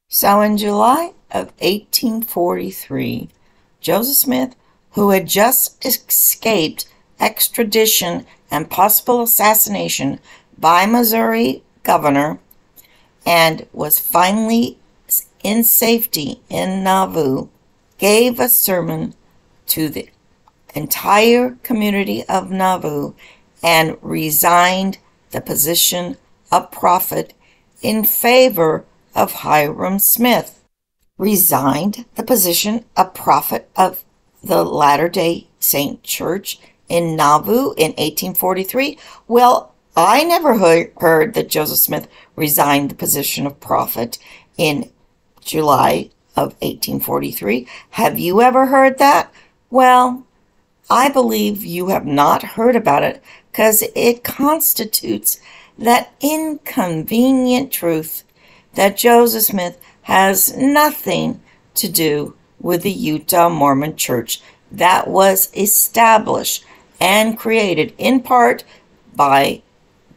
So in July of 1843, Joseph Smith, who had just escaped extradition and possible assassination by Missouri governor and was finally in safety in Nauvoo, gave a sermon to the entire community of Nauvoo and resigned the position of prophet in favor of Hyrum Smith. Resigned the position of prophet of the Latter-day Saint Church in Nauvoo in 1843? Well, I never heard that Joseph Smith resigned the position of prophet in July of 1843. Have you ever heard that? Well, I believe you have not heard about it because it constitutes that inconvenient truth that Joseph Smith has nothing to do with the Utah Mormon Church that was established and created in part by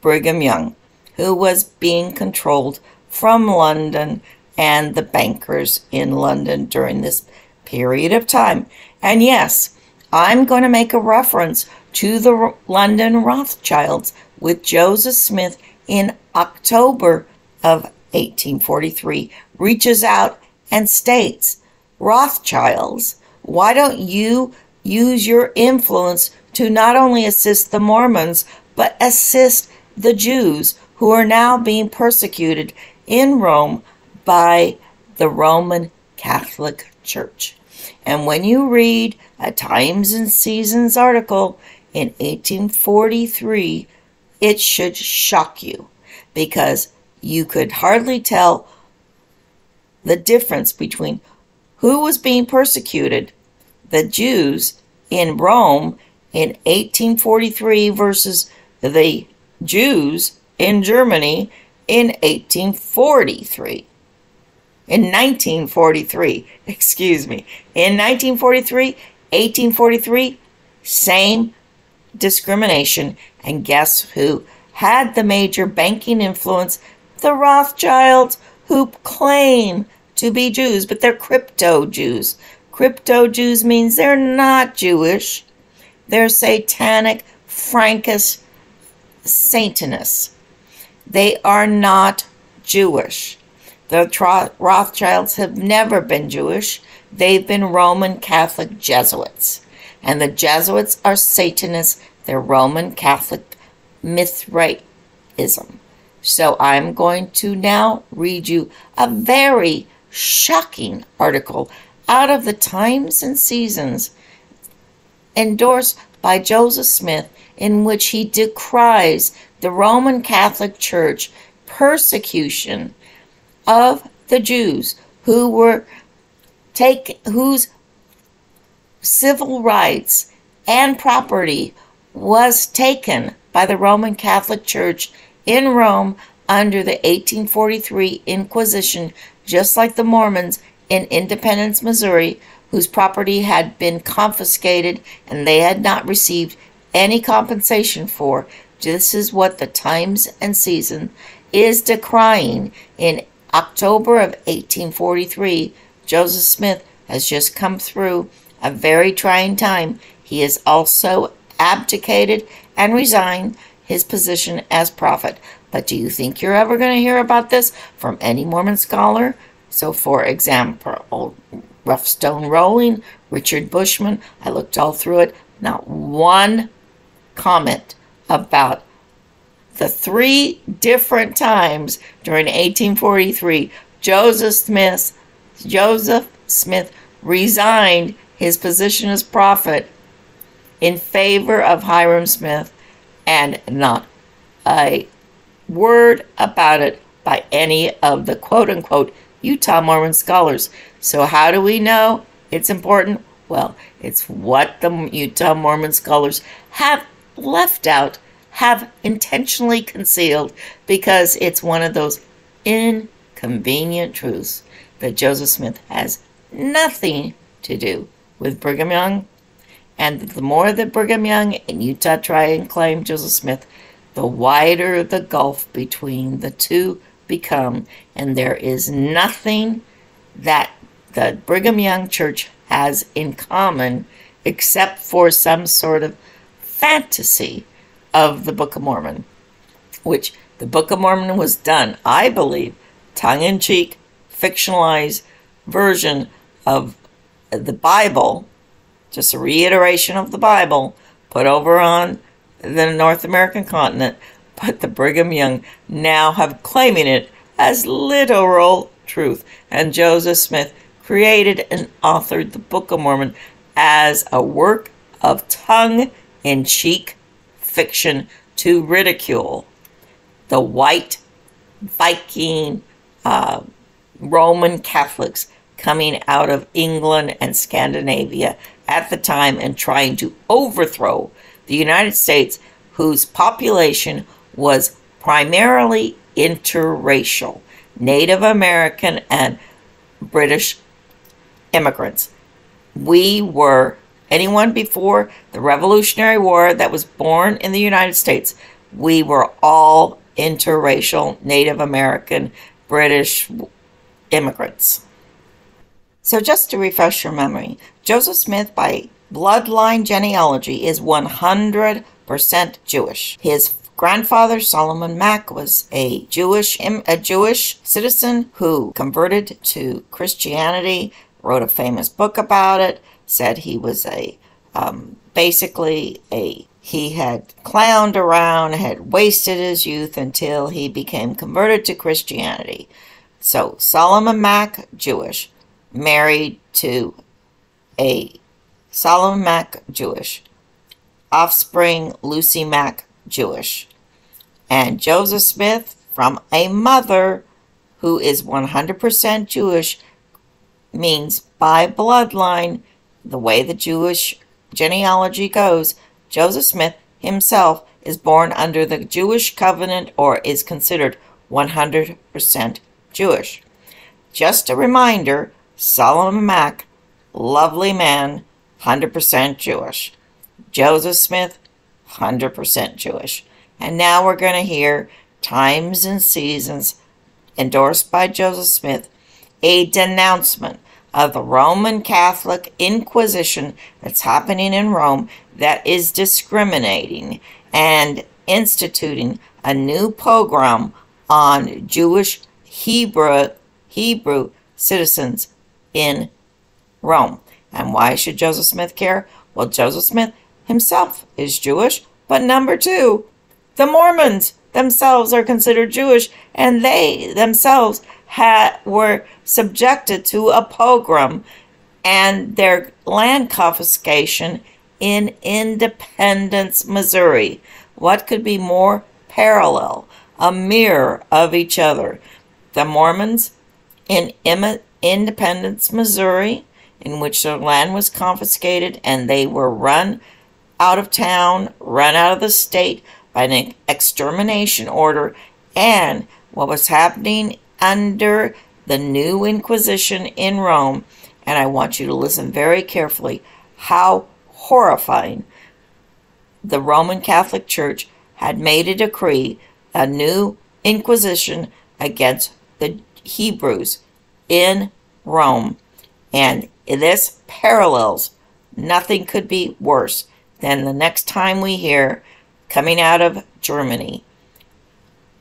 Brigham Young, who was being controlled from London and the bankers in London during this period of time. And yes, I'm going to make a reference to the London Rothschilds with Joseph Smith in October of 1843 reaches out and states, Rothschilds, why don't you use your influence to not only assist the Mormons, but assist the Jews who are now being persecuted in Rome by the Roman Catholic Church. And when you read a Times and Seasons article in 1843, it should shock you because you could hardly tell the difference between who was being persecuted, the Jews in Rome in 1843 versus the Jews in Germany in 1843. In 1943, excuse me. In 1943, 1843, same discrimination. And guess who had the major banking influence? The Rothschilds, who claim to be Jews, but they're crypto Jews. Crypto Jews means they're not Jewish. They're satanic, Frankish Satanists. They are not Jewish. The Rothschilds have never been Jewish. They've been Roman Catholic Jesuits. And the Jesuits are Satanists. They're Roman Catholic Mithraism. So I'm going to now read you a very shocking article out of the Times and Seasons endorsed by Joseph Smith, in which he decries the Roman Catholic Church persecution of the Jews whose civil rights and property was taken by the Roman Catholic Church in Rome under the 1843 Inquisition, just like the Mormons in Independence, Missouri, whose property had been confiscated and they had not received any compensation for. This is what the Times and Seasons is decrying in October of 1843. Joseph Smith has just come through a very trying time. He has also abdicated and resigned his position as prophet. But do you think you're ever going to hear about this from any Mormon scholar? So, for example, Rough Stone Rolling, Richard Bushman, I looked all through it. Not one comment about the 3 different times during 1843 Joseph Smith resigned his position as prophet in favor of Hyrum Smith, and not a word about it by any of the quote-unquote Utah Mormon scholars. So how do we know it's important? Well, it's what the Utah Mormon scholars have left out, have intentionally concealed, because it's one of those inconvenient truths that Joseph Smith has nothing to do with Brigham Young. And the more that Brigham Young and Utah try and claim Joseph Smith, the wider the gulf between the two become, and there is nothing that the Brigham Young Church has in common except for some sort of fantasy of the Book of Mormon, which the Book of Mormon was done, I believe, tongue-in-cheek, fictionalized version of the Bible, just a reiteration of the Bible, put over on the North American continent, but the Brigham Young now have claiming it as literal truth. And Joseph Smith created and authored the Book of Mormon as a work of tongue-in-cheek fiction to ridicule the white Viking Roman Catholics coming out of England and Scandinavia at the time and trying to overthrow the United States, whose population was primarily interracial, Native American and British immigrants. We were, anyone before the Revolutionary War that was born in the United States, we were all interracial Native American, British immigrants. So just to refresh your memory, Joseph Smith, by bloodline genealogy, is 100% Jewish. His grandfather, Solomon Mack, was a Jewish citizen who converted to Christianity, wrote a famous book about it, said he was he had clowned around, had wasted his youth until he became converted to Christianity. So Solomon Mack, Jewish, married to a Solomon Mack, Jewish, offspring Lucy Mack, Jewish, and Joseph Smith, from a mother who is 100% Jewish, means by bloodline, the way the Jewish genealogy goes, Joseph Smith himself is born under the Jewish covenant or is considered 100% Jewish. Just a reminder, Solomon Mack, lovely man, 100% Jewish. Joseph Smith, 100% Jewish. And now we're going to hear Times and Seasons, endorsed by Joseph Smith, a denouncement of the Roman Catholic Inquisition that's happening in Rome that is discriminating and instituting a new pogrom on Jewish Hebrew citizens in Rome. And why should Joseph Smith care? Well, Joseph Smith himself is Jewish, but number two, the Mormons themselves are considered Jewish, and they themselves were subjected to a pogrom and their land confiscation in Independence, Missouri. What could be more parallel, a mirror of each other? The Mormons in Independence, Missouri, in which their land was confiscated and they were run out of town, run out of the state by an extermination order, and what was happening under the new Inquisition in Rome. And I want you to listen very carefully how horrifying the Roman Catholic Church had made a decree, a new Inquisition against the Hebrews in Rome. And this parallels, nothing could be worse than the next time we hear, coming out of Germany,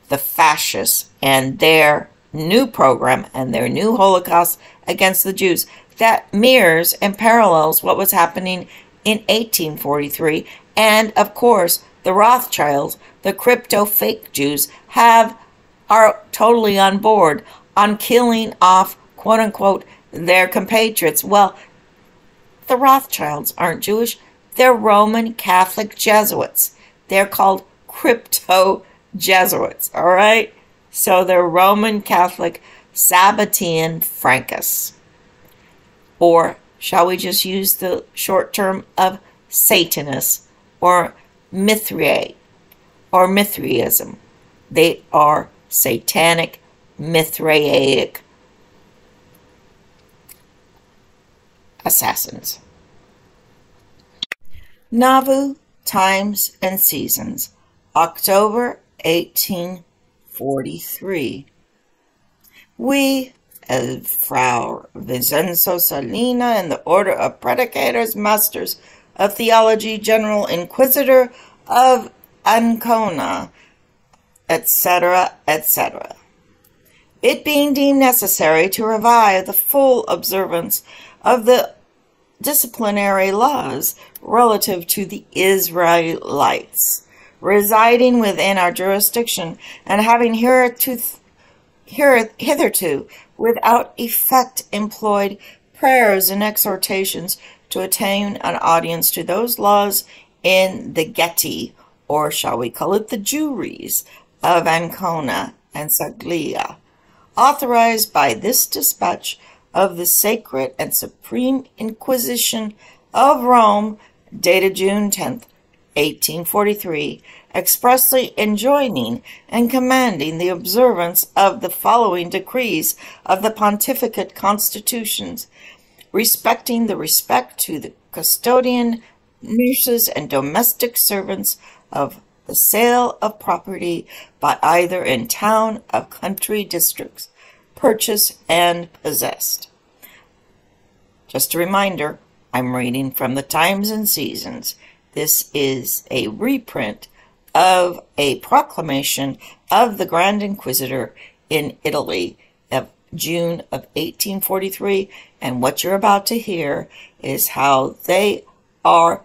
the fascists and their new program and their new Holocaust against the Jews. That mirrors and parallels what was happening in 1843. And of course, the Rothschilds, the crypto fake Jews, are totally on board on killing off, quote unquote, their compatriots. Well, the Rothschilds aren't Jewish. They're Roman Catholic Jesuits. They're called crypto Jesuits, all right? So they're Roman Catholic Sabbatean Frankists. Or shall we just use the short term of Satanists or Mithraic or Mithraism? They are satanic, Mithraic assassins. Nauvoo, Times and Seasons, October 1843. We, as Frau Vincenzo Salina and the Order of Predicators, Masters of Theology, General Inquisitor of Ancona, etc., etc. It being deemed necessary to revive the full observance of the disciplinary laws relative to the Israelites residing within our jurisdiction and having hitherto without effect employed prayers and exhortations to attain an audience to those laws in the Ghettos, or shall we call it the juries, of Ancona and Saglia, authorized by this dispatch of the Sacred and Supreme Inquisition of Rome, dated June 10th, 1843, expressly enjoining and commanding the observance of the following decrees of the pontificate constitutions, respecting the respect to the custodian, nurses, and domestic servants of the sale of property by either in town of country districts, purchased and possessed. Just a reminder, I'm reading from the Times and Seasons. This is a reprint of a proclamation of the Grand Inquisitor in Italy of June of 1843, and what you're about to hear is how they are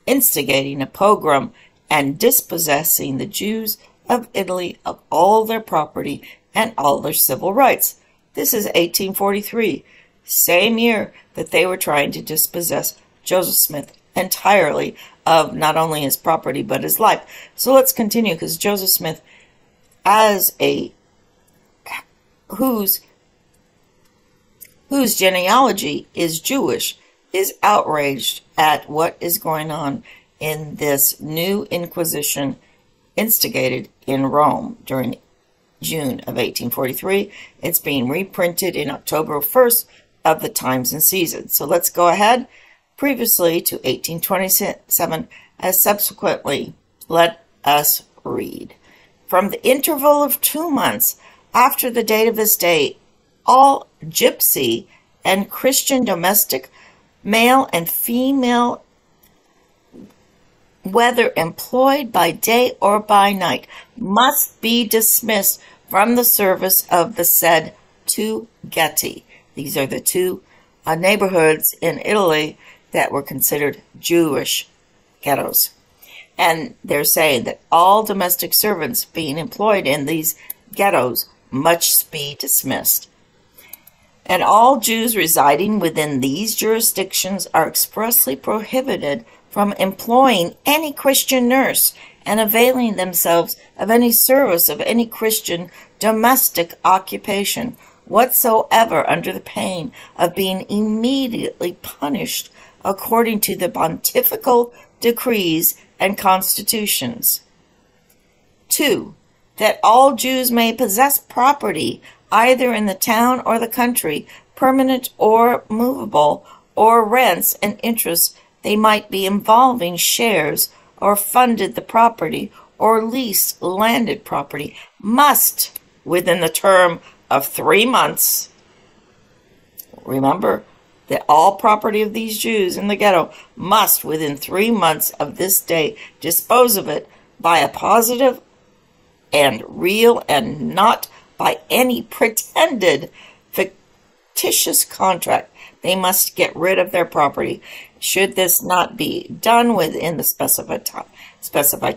instigating a pogrom and dispossessing the Jews of Italy of all their property and all their civil rights. This is 1843, same year that they were trying to dispossess Joseph Smith entirely of not only his property but his life. So let's continue, because Joseph Smith, as a whose genealogy is Jewish, is outraged at what is going on in this new Inquisition instigated in Rome during June of 1843. It's being reprinted in October 1st of the Times and Seasons. So let's go ahead. Previously to 1827, as subsequently, let us read. From the interval of 2 months after the date of this day, all gypsy and Christian domestic, male and female, whether employed by day or by night, must be dismissed from the service of the said two Ghettos. These are the two neighborhoods in Italy that were considered Jewish ghettos. And they're saying that all domestic servants being employed in these ghettos must be dismissed. And all Jews residing within these jurisdictions are expressly prohibited from employing any Christian nurse and availing themselves of any service of any Christian domestic occupation whatsoever, under the pain of being immediately punished according to the pontifical decrees and constitutions. 2. That all Jews may possess property either in the town or the country, permanent or movable, or rents and interests they might be involving shares or funded the property or leased landed property, must, within the term of 3 months, remember that all property of these Jews in the ghetto must, within 3 months of this day, dispose of it by a positive and real, and not by any pretended fictitious contract. They must get rid of their property. Should this not be done within the specified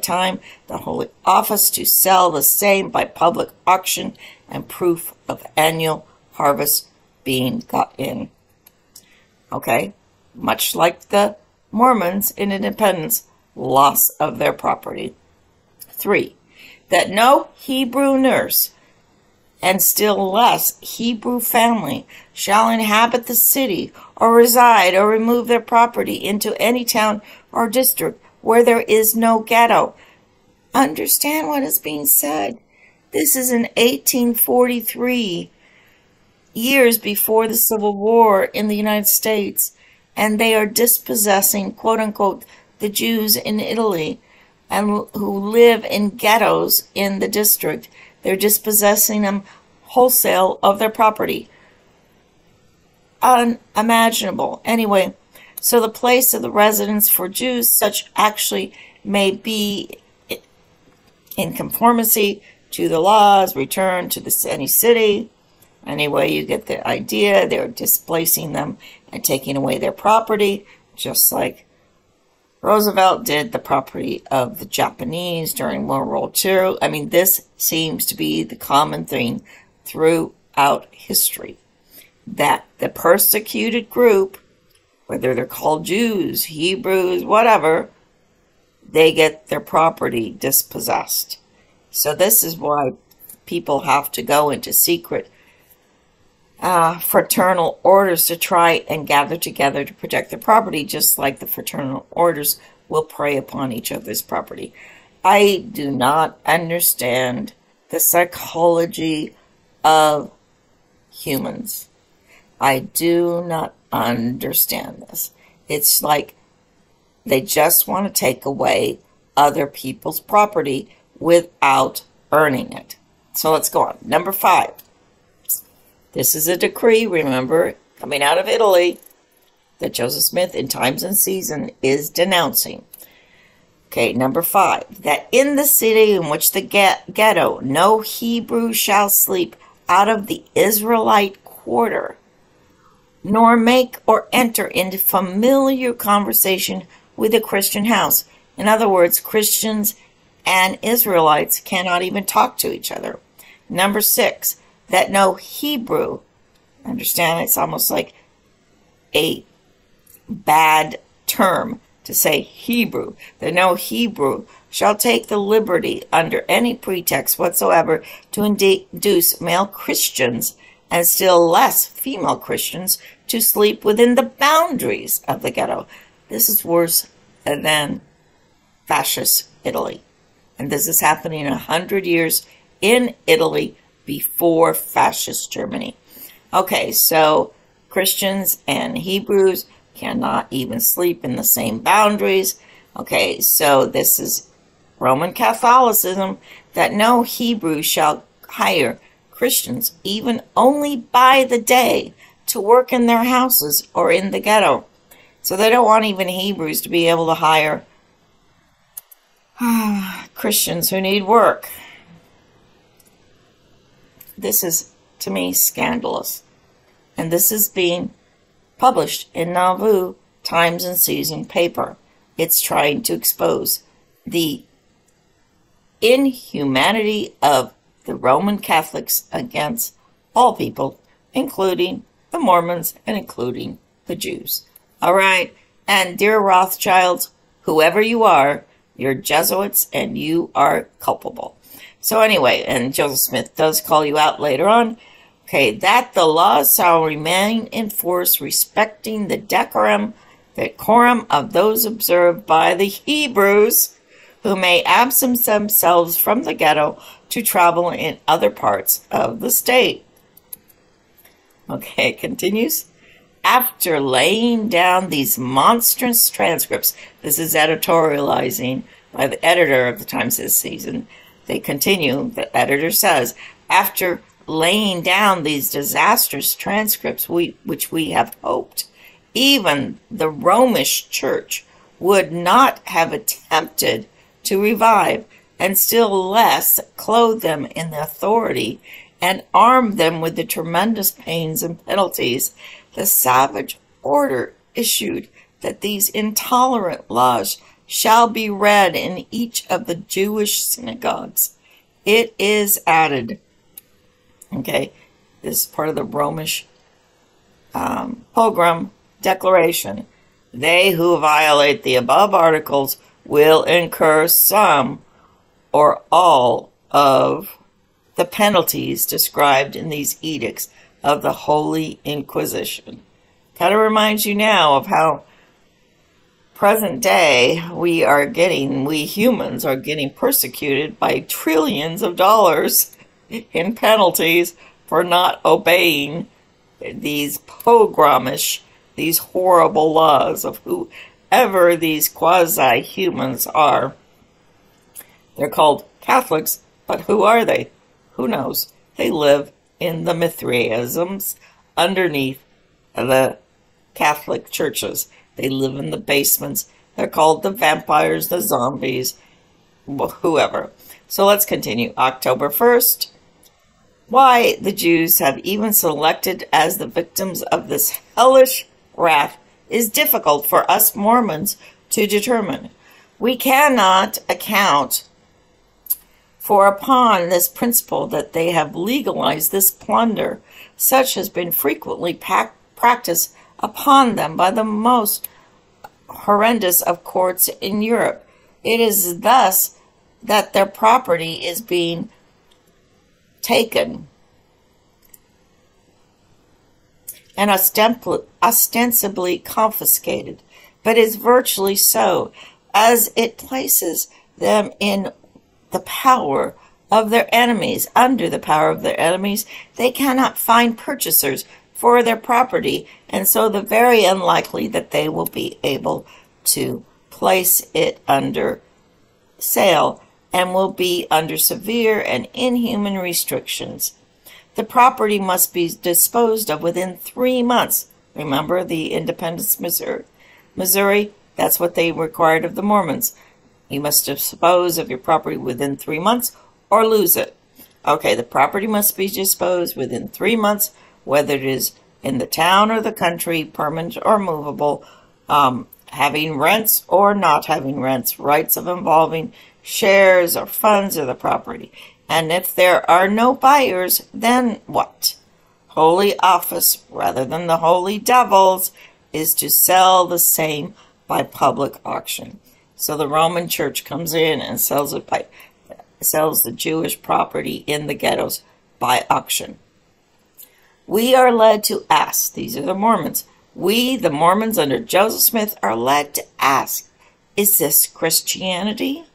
time, the Holy Office to sell the same by public auction and proof of annual harvest being got in. Okay, much like the Mormons in independence, loss of their property. 3. That no Hebrew nurse, and still less Hebrew family, shall inhabit the city or reside or remove their property into any town or district where there is no ghetto. Understand what is being said. This is in 1843, years before the Civil War in the United States, and they are dispossessing, quote-unquote, the Jews in Italy and who live in ghettos in the district. They're dispossessing them wholesale of their property. Unimaginable. Anyway, so the place of the residence for Jews, such actually may be in conformity to the laws, returned to any city. Anyway, you get the idea. They're displacing them and taking away their property, just like Roosevelt did the property of the Japanese during World War II. I mean, this seems to be the common thing throughout history, that the persecuted group, whether they're called Jews, Hebrews, whatever, they get their property dispossessed. So this is why people have to go into secret fraternal orders to try and gather together to protect their property, just like the fraternal orders will prey upon each other's property. I do not understand the psychology of humans. I do not understand this. It's like they just want to take away other people's property without earning it. So let's go on. Number 5. This is a decree, remember, coming out of Italy, that Joseph Smith in Times and Seasons is denouncing. Okay, number 5. That in the city in which the ghetto, no Hebrew shall sleep out of the Israelite quarter, nor make or enter into familiar conversation with a Christian house. In other words, Christians and Israelites cannot even talk to each other. Number 6. That no Hebrew, understand it's almost like a bad term to say Hebrew, that no Hebrew shall take the liberty under any pretext whatsoever to induce male Christians, and still less female Christians, to sleep within the boundaries of the ghetto. This is worse than fascist Italy. And this is happening 100 years in Italy before fascist Germany. Okay, so Christians and Hebrews cannot even sleep in the same boundaries. Okay, so this is Roman Catholicism, that no Hebrew shall hire Christians, even only by the day, to work in their houses or in the ghetto. So they don't want even Hebrews to be able to hire Christians who need work. This is, to me, scandalous. And this is being published in Nauvoo Times and Seasons paper. It's trying to expose the inhumanity of the Roman Catholics against all people, including the Mormons and including the Jews. All right, and dear Rothschilds, whoever you are, you're Jesuits and you are culpable. So anyway, and Joseph Smith does call you out later on. Okay, that the laws shall remain in force respecting the decorum of those observed by the Hebrews who may absent themselves from the ghetto to travel in other parts of the state. Okay, it continues. After laying down these monstrous transcripts, this is editorializing by the editor of the Times and Seasons. They continue, the editor says, after laying down these disastrous transcripts, which we have hoped, even the Romish Church would not have attempted to revive, and still less clothe them in the authority and arm them with the tremendous pains and penalties, the savage order issued that these intolerant laws shall be read in each of the Jewish synagogues. It is added. Okay, this is part of the Romish Pogrom Declaration. They who violate the above articles will incur some or all of the penalties described in these edicts of the Holy Inquisition. Kind of reminds you now of how present day we humans are getting persecuted by trillions of dollars in penalties for not obeying these pogromish, these horrible laws of whoever these quasi-humans are. They're called Catholics, but who are they? Who knows? They live in the Mithraisms underneath the Catholic churches. They live in the basements. They're called the vampires, the zombies, whoever. So let's continue. October 1st. Why the Jews have even selected as the victims of this hellish wrath is difficult for us Mormons to determine. We cannot account for upon this principle that they have legalized this plunder. Such has been frequently practiced upon them by the most horrendous of courts in Europe. It is thus that their property is being taken and ostensibly confiscated, but is virtually so, as it places them in the power of their enemies. Under the power of their enemies, they cannot find purchasers for their property, and so the very unlikely that they will be able to place it under sale and will be under severe and inhuman restrictions. The property must be disposed of within 3 months. Remember the independence, Missouri, that's what they required of the Mormons. You must dispose of your property within 3 months or lose it. Okay, the property must be disposed within 3 months, whether it is in the town or the country, permanent or movable, having rents or not having rents, rights of involving shares or funds of the property. And if there are no buyers, then what? Holy office, rather than the holy devils, is to sell the same by public auction. So the Roman Church comes in and sells the Jewish property in the ghettos by auction. We are led to ask, these are the Mormons, we, the Mormons under Joseph Smith, are led to ask, is this Christianity?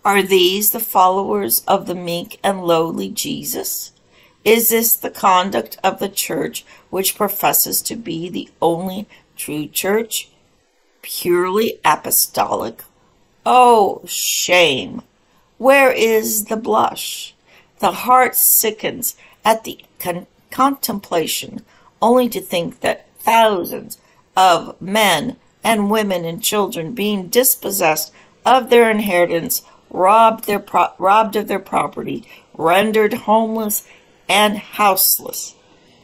Are these the followers of the meek and lowly Jesus? Is this the conduct of the church which professes to be the only true church, purely apostolic? Oh, shame! Where is the blush? The heart sickens at the contemplation, only to think that thousands of men and women and children being dispossessed of their inheritance, robbed of their property, rendered homeless and houseless,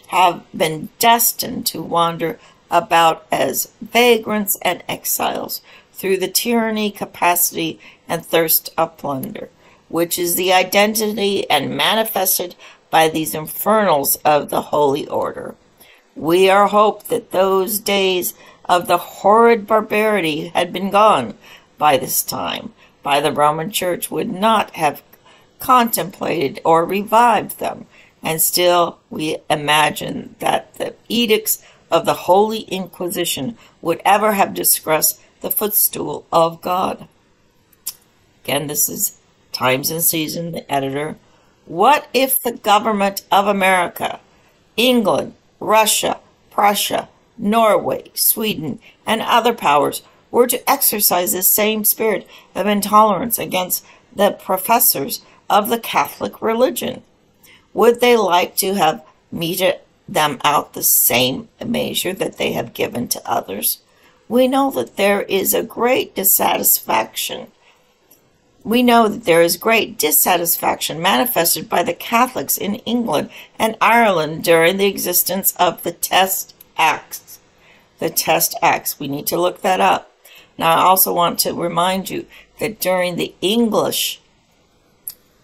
have been destined to wander about as vagrants and exiles through the tyranny, capacity, and thirst of plunder, which is the identity and manifested by these infernals of the Holy Order. We are hoped that those days of the horrid barbarity had been gone by this time, by the Roman Church would not have contemplated or revived them, and still we imagine that the edicts of the Holy Inquisition would ever have disgraced the footstool of God. Again, this is Times and Seasons, the editor. What if the government of America, England, Russia, Prussia, Norway, Sweden, and other powers were to exercise the same spirit of intolerance against the professors of the Catholic religion? Would they like to have meted them out the same measure that they have given to others? We know that there is great dissatisfaction manifested by the Catholics in England and Ireland during the existence of the Test Acts. The Test Acts, we need to look that up. Now, I also want to remind you that during the English,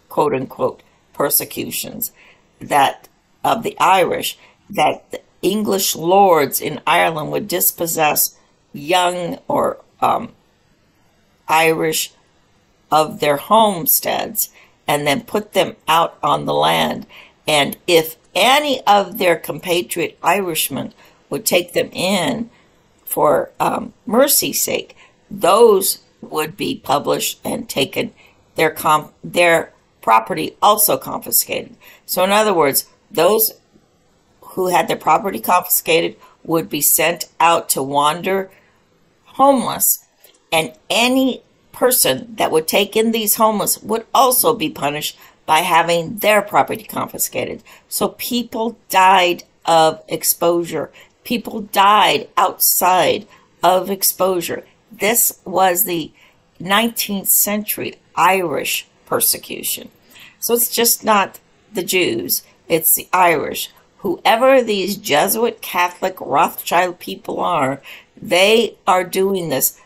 quote-unquote, persecutions that of the Irish, that the English lords in Ireland would dispossess young or Irish of their homesteads and then put them out on the land. And if any of their compatriot Irishmen would take them in for mercy's sake, those would be published and taken, their property also confiscated. So in other words, those who had their property confiscated would be sent out to wander homeless, and any person that would take in these homeless would also be punished by having their property confiscated. So people died of exposure. People died outside of exposure. This was the 19th century Irish persecution. So it's just not the Jews, it's the Irish. Whoever these Jesuit Catholic Rothschild people are, they are doing this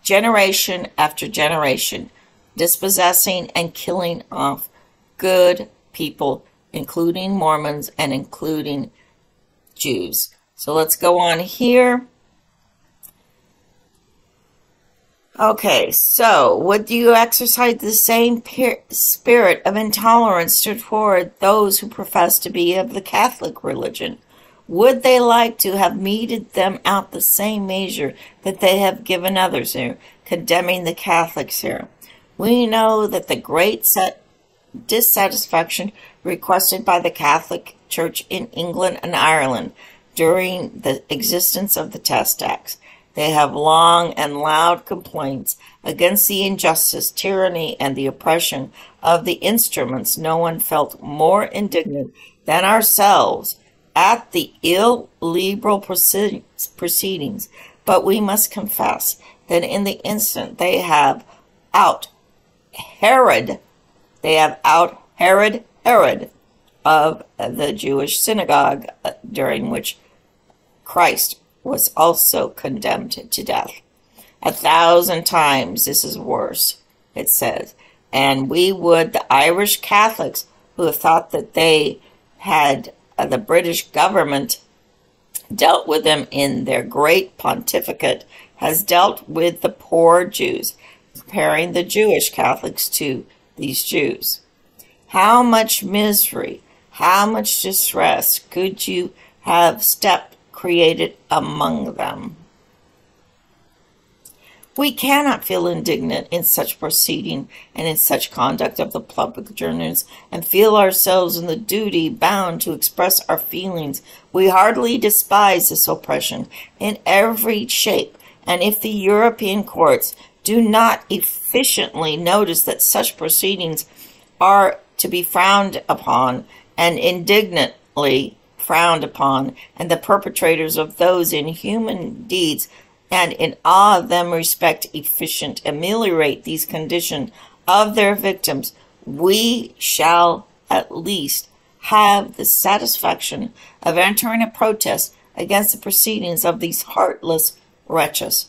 generation after generation, dispossessing and killing off good people, including Mormons and including Jews. So let's go on here. Okay, so would you exercise the same spirit of intolerance toward those who profess to be of the Catholic religion? Would they like to have meted them out the same measure that they have given others here, condemning the Catholics here? We know that the great dissatisfaction requested by the Catholic Church in England and Ireland during the existence of the Test Acts. They have long and loud complaints against the injustice, tyranny, and the oppression of the instruments. No one felt more indignant than ourselves at the illiberal proceedings, but we must confess that in the instant they have Herod of the Jewish synagogue, during which Christ was also condemned to death. 1,000 times this is worse, it says. And we would, the Irish Catholics, who have thought that they had the British government dealt with them in their great pontificate, has dealt with the poor Jews, comparing the Jewish Catholics to these Jews. How much misery, how much distress could you have created among them? We cannot feel indignant in such proceeding and in such conduct of the public journals, and feel ourselves in the duty bound to express our feelings. We heartily despise this oppression in every shape, and if the European courts do not efficiently notice that such proceedings are to be frowned upon and indignantly frowned upon, and the perpetrators of those inhuman deeds and in awe of them respect efficient ameliorate these conditions of their victims, we shall at least have the satisfaction of entering a protest against the proceedings of these heartless wretches,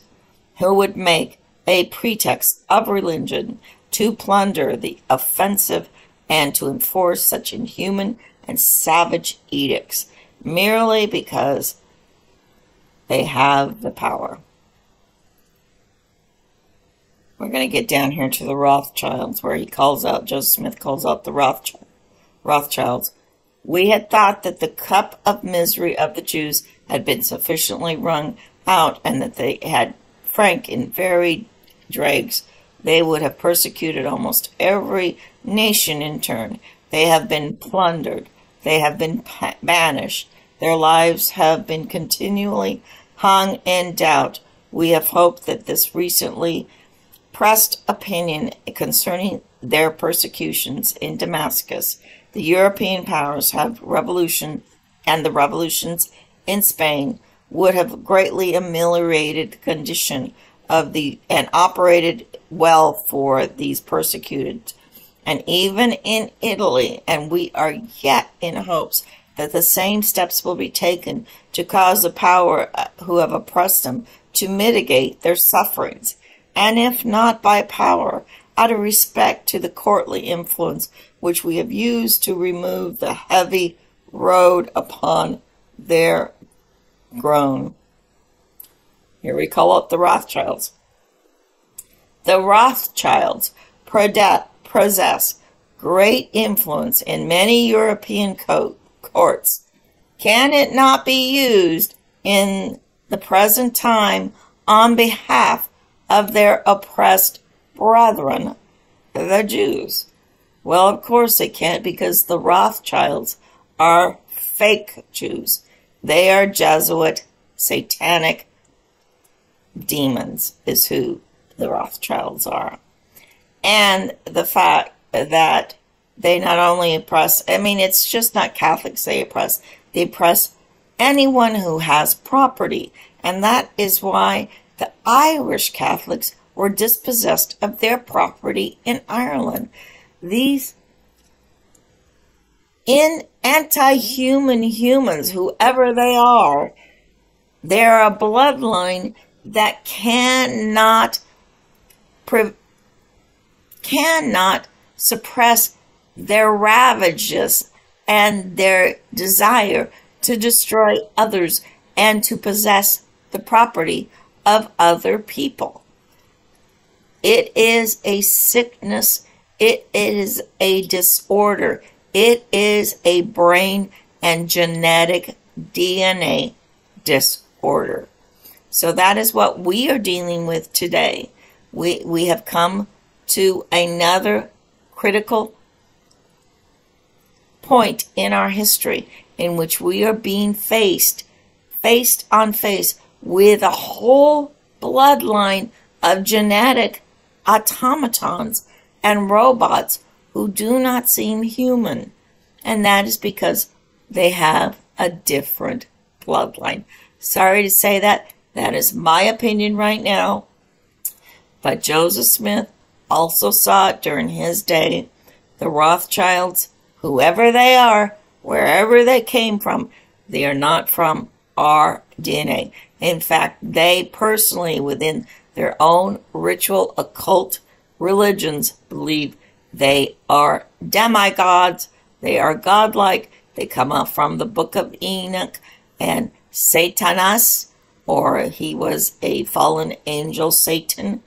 who would make a pretext of religion to plunder the offensive and to enforce such inhuman and savage edicts, merely because they have the power. We're going to get down here to the Rothschilds, where Joseph Smith calls out the Rothschilds. We had thought that the cup of misery of the Jews had been sufficiently wrung out, and that they had frank in varied dregs. They would have persecuted almost every nation in turn. They have been plundered. They have been banished. Their lives have been continually hung in doubt. We have hoped that this recently pressed opinion concerning their persecutions in Damascus, the European powers have revolution, and the revolutions in Spain would have greatly ameliorated the condition of and operated well for these persecuted. And even in Italy, and we are yet in hopes that the same steps will be taken to cause the power who have oppressed them to mitigate their sufferings, and if not by power, out of respect to the courtly influence which we have used to remove the heavy road upon their groan. Here we call it the Rothschilds. The Rothschilds possess great influence in many European courts. Can it not be used in the present time on behalf of their oppressed brethren, the Jews? Well, of course it can't, because the Rothschilds are fake Jews. They are Jesuit, satanic demons is who the Rothschilds are. And the fact that They not only oppress, I mean, it's just not Catholics they oppress anyone who has property. And that is why the Irish Catholics were dispossessed of their property in Ireland. These anti-human humans, whoever they are, they're a bloodline that cannot suppress their ravages and their desire to destroy others and to possess the property of other people. It is a sickness. It is a disorder. It is a brain and genetic DNA disorder. So that is what we are dealing with today. We have come to another critical point in our history in which we are being face on face with a whole bloodline of genetic automatons and robots who do not seem human. And that is because they have a different bloodline. Sorry to say that. That is my opinion right now. But Joseph Smith also saw it during his day. The Rothschilds, whoever they are, wherever they came from, they are not from our DNA. In fact, they personally, within their own ritual occult religions, believe they are demigods. They are godlike. They come out from the book of Enoch and Satanas, or he was a fallen angel, Satan,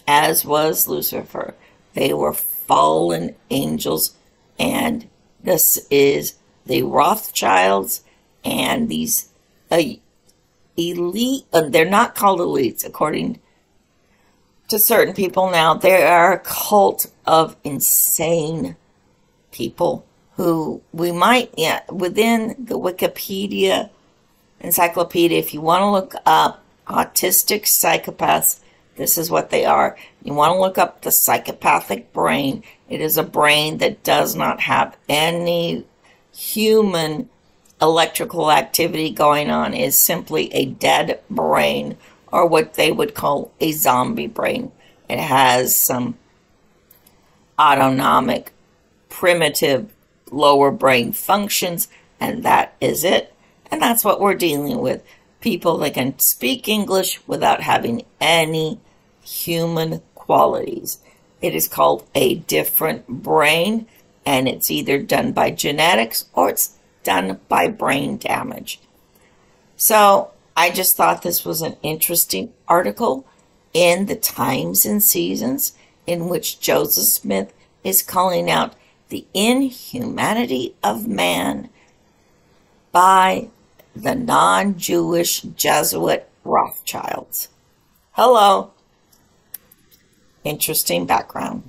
as was Lucifer. They were fallen angels, and this is the Rothschilds and these elite, they're not called elites according to certain people now. They are a cult of insane people who we might, within the Wikipedia encyclopedia, if you want to look up autistic psychopaths, this is what they are. You want to look up the psychopathic brain. It is a brain that does not have any human electrical activity going on. It is simply a dead brain, or what they would call a zombie brain. It has some autonomic, primitive, lower brain functions, and that is it. And that's what we're dealing with. People that can speak English without having any human qualities. It is called a different brain, and it's either done by genetics or it's done by brain damage. So I just thought this was an interesting article in the Times and Seasons in which Joseph Smith is calling out the inhumanity of man by the non-Jewish Jesuit Rothschilds. Hello. Interesting background.